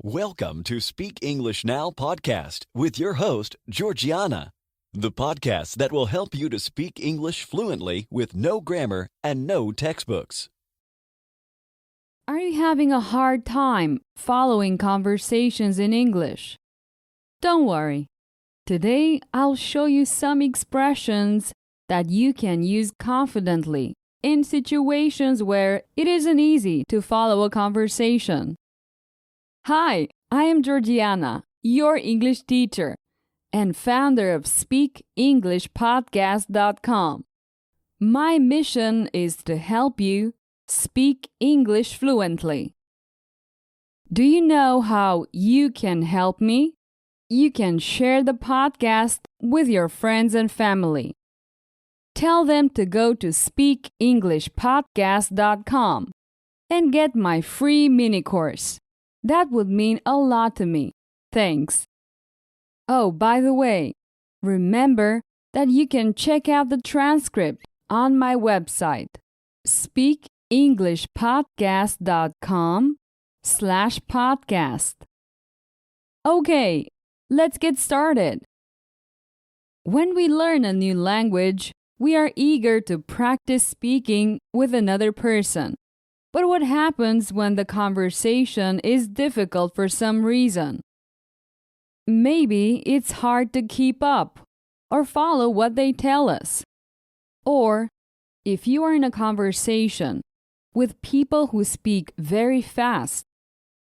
Welcome to Speak English Now podcast with your host, Georgiana, the podcast that will help you to speak English fluently with no grammar and no textbooks. Are you having a hard time following conversations in English? Don't worry. Today, I'll show you some expressions that you can use confidently in situations where it isn't easy to follow a conversation. Hi, I am Georgiana, your English teacher and founder of SpeakEnglishPodcast.com. My mission is to help you speak English fluently. Do you know how you can help me? You can share the podcast with your friends and family. Tell them to go to SpeakEnglishPodcast.com and get my free mini course. That would mean a lot to me. Thanks. Oh, by the way, remember that you can check out the transcript on my website, speakenglishpodcast.com/podcast. Okay, let's get started. When we learn a new language, we are eager to practice speaking with another person. But what happens when the conversation is difficult for some reason? Maybe it's hard to keep up or follow what they tell us. Or if you are in a conversation with people who speak very fast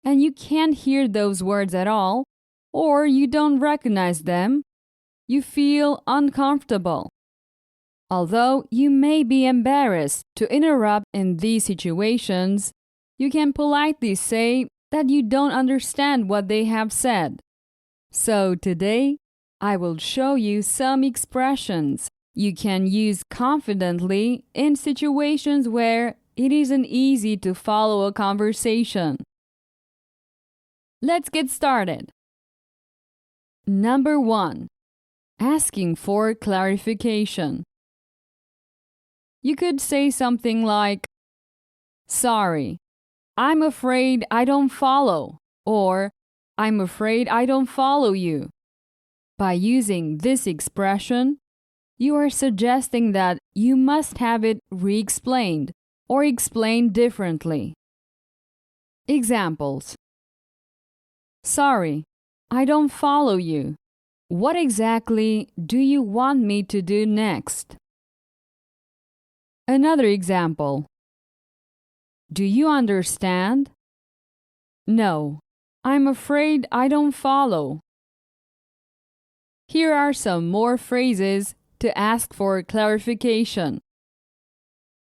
and you can't hear those words at all, or you don't recognize them, you feel uncomfortable. Although you may be embarrassed to interrupt in these situations, you can politely say that you don't understand what they have said. So today, I will show you some expressions you can use confidently in situations where it isn't easy to follow a conversation. Let's get started. Number 1. Asking for clarification. You could say something like, "Sorry, I'm afraid I don't follow," or "I'm afraid I don't follow you." By using this expression, you are suggesting that you must have it re-explained or explained differently. Examples: Sorry, I don't follow you. What exactly do you want me to do next? Another example. Do you understand? No, I'm afraid I don't follow. Here are some more phrases to ask for clarification.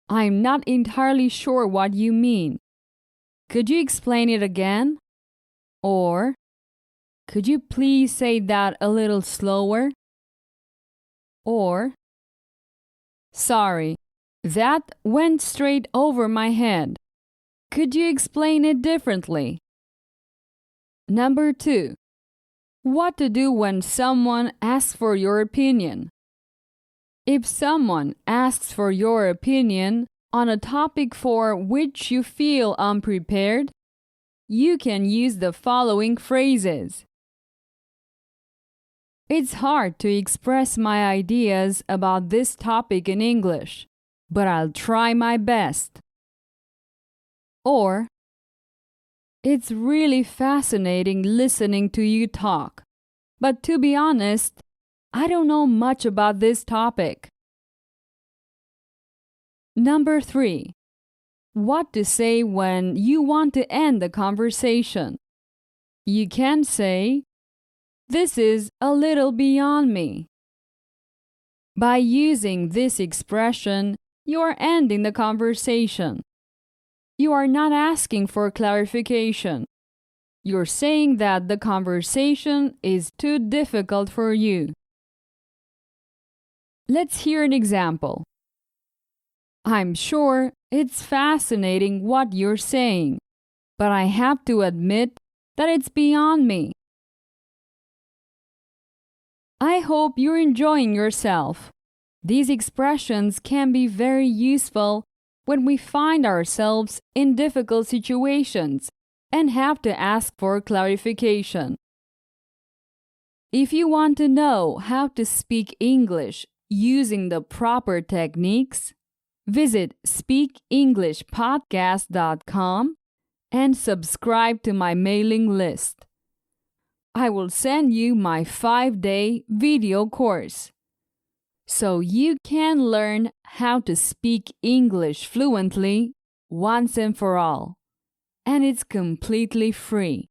I'm not entirely sure what you mean. Could you explain it again? Or, could you please say that a little slower? Or, sorry, that went straight over my head. Could you explain it differently? Number 2. What to do when someone asks for your opinion. If someone asks for your opinion on a topic for which you feel unprepared, you can use the following phrases. It's hard to express my ideas about this topic in English, but I'll try my best. Or, it's really fascinating listening to you talk, but to be honest, I don't know much about this topic. Number 3. What to say when you want to end the conversation. You can say, "This is a little beyond me." By using this expression, you are ending the conversation. You are not asking for clarification. You're saying that the conversation is too difficult for you. Let's hear an example. I'm sure it's fascinating what you're saying, but I have to admit that it's beyond me. I hope you're enjoying yourself. These expressions can be very useful when we find ourselves in difficult situations and have to ask for clarification. If you want to know how to speak English using the proper techniques, visit speakenglishpodcast.com and subscribe to my mailing list. I will send you my 5-day video course so you can learn how to speak English fluently once and for all. And it's completely free.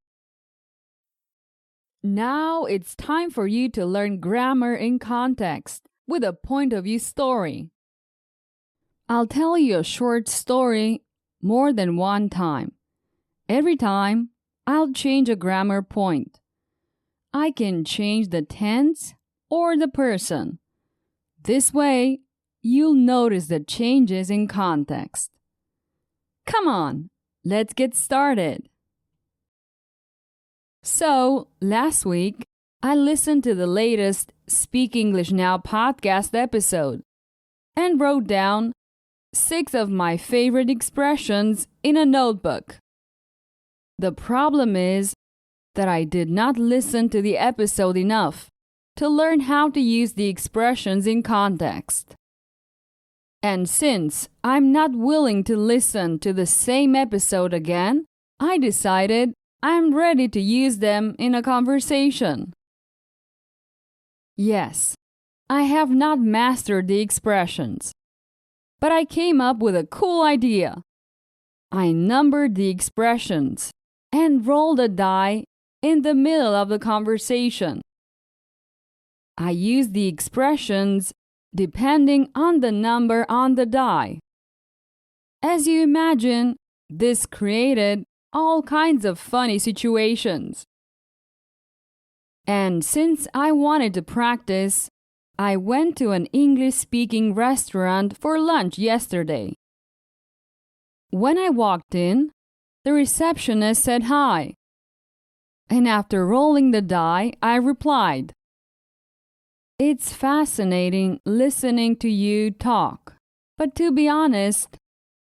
Now it's time for you to learn grammar in context with a point of view story. I'll tell you a short story more than one time. Every time, I'll change a grammar point. I can change the tense or the person. This way, you'll notice the changes in context. Come on, let's get started. So, last week, I listened to the latest Speak English Now podcast episode and wrote down 6 of my favorite expressions in a notebook. The problem is that I did not listen to the episode enough to learn how to use the expressions in context. And since I'm not willing to listen to the same episode again, I decided I'm ready to use them in a conversation. Yes, I have not mastered the expressions, but I came up with a cool idea. I numbered the expressions and rolled a die in the middle of the conversation. I used the expressions depending on the number on the die. As you imagine, this created all kinds of funny situations. And since I wanted to practice, I went to an English-speaking restaurant for lunch yesterday. When I walked in, the receptionist said hi. And after rolling the die, I replied, "It's fascinating listening to you talk, but to be honest,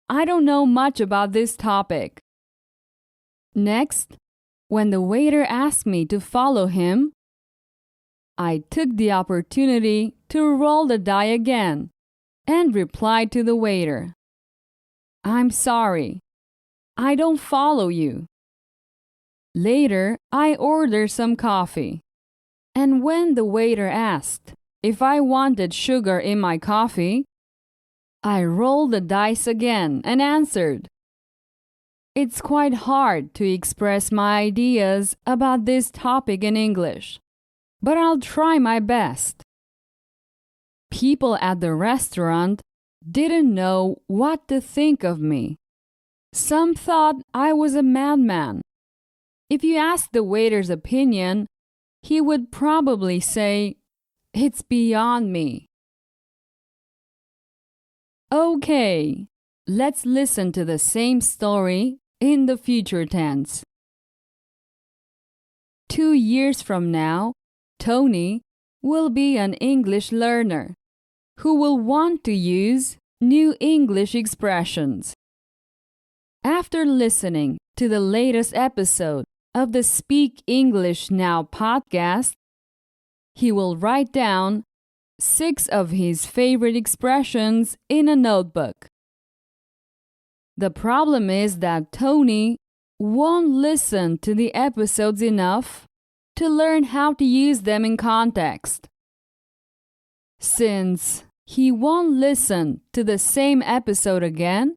I don't know much about this topic." Next, when the waiter asked me to follow him, I took the opportunity to roll the die again and replied to the waiter, "I'm sorry, I don't follow you." Later, I ordered some coffee, and when the waiter asked if I wanted sugar in my coffee, I rolled the dice again and answered, "It's quite hard to express my ideas about this topic in English, but I'll try my best." People at the restaurant didn't know what to think of me. Some thought I was a madman. If you asked the waiter's opinion, he would probably say, "It's beyond me." Okay, let's listen to the same story in the future tense. 2 years from now, Tony will be an English learner who will want to use new English expressions. After listening to the latest episode of the Speak English Now podcast, he will write down 6 of his favorite expressions in a notebook. The problem is that Tony won't listen to the episodes enough to learn how to use them in context. Since he won't listen to the same episode again,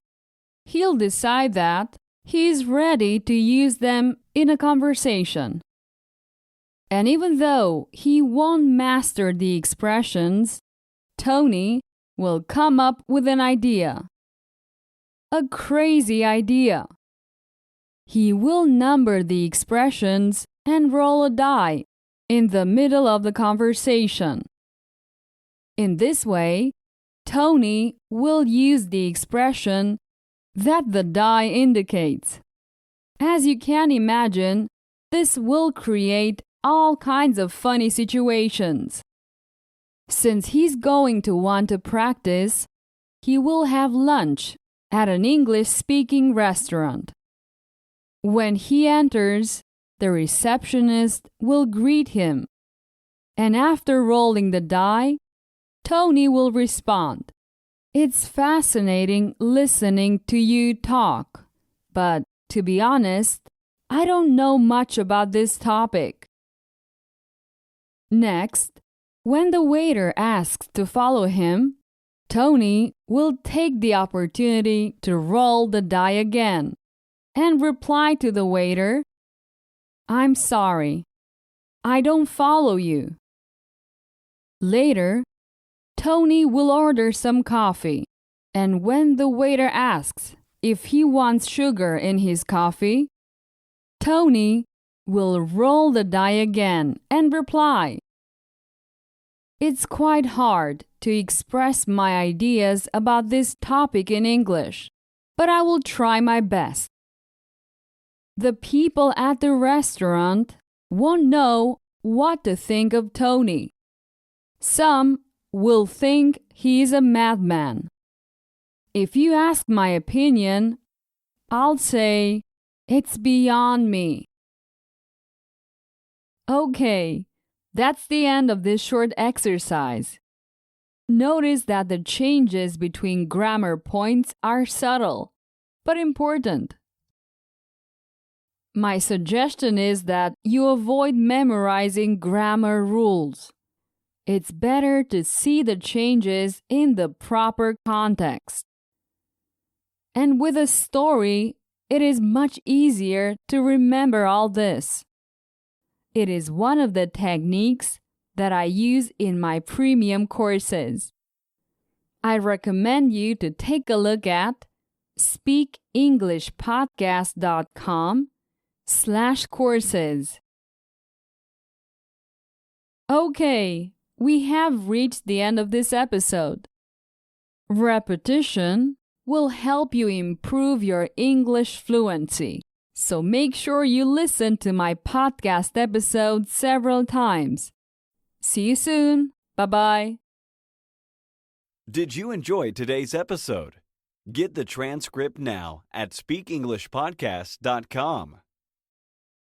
he'll decide that he's ready to use them in a conversation. And even though he won't master the expressions, Tony will come up with an idea. A crazy idea. He will number the expressions and roll a die in the middle of the conversation. In this way, Tony will use the expression that the die indicates. As you can imagine, this will create all kinds of funny situations. Since he's going to want to practice, he will have lunch at an English-speaking restaurant. When he enters, the receptionist will greet him. And after rolling the die, Tony will respond. It's fascinating listening to you talk, but to be honest, I don't know much about this topic. Next, when the waiter asks to follow him, Tony will take the opportunity to roll the die again and reply to the waiter, "I'm sorry, I don't follow you." Later, Tony will order some coffee, and when the waiter asks if he wants sugar in his coffee, Tony will roll the die again and reply. It's quite hard to express my ideas about this topic in English, but I will try my best. The people at the restaurant won't know what to think of Tony. Some will think he is a madman. If you ask my opinion, I'll say it's beyond me. Okay, that's the end of this short exercise. Notice that the changes between grammar points are subtle, but important. My suggestion is that you avoid memorizing grammar rules. It's better to see the changes in the proper context. And with a story, it is much easier to remember all this. It is one of the techniques that I use in my premium courses. I recommend you to take a look at speakenglishpodcast.com/courses. Okay, we have reached the end of this episode. Repetition will help you improve your English fluency, so make sure you listen to my podcast episode several times. See you soon. Bye-bye. Did you enjoy today's episode? Get the transcript now at speakenglishpodcast.com.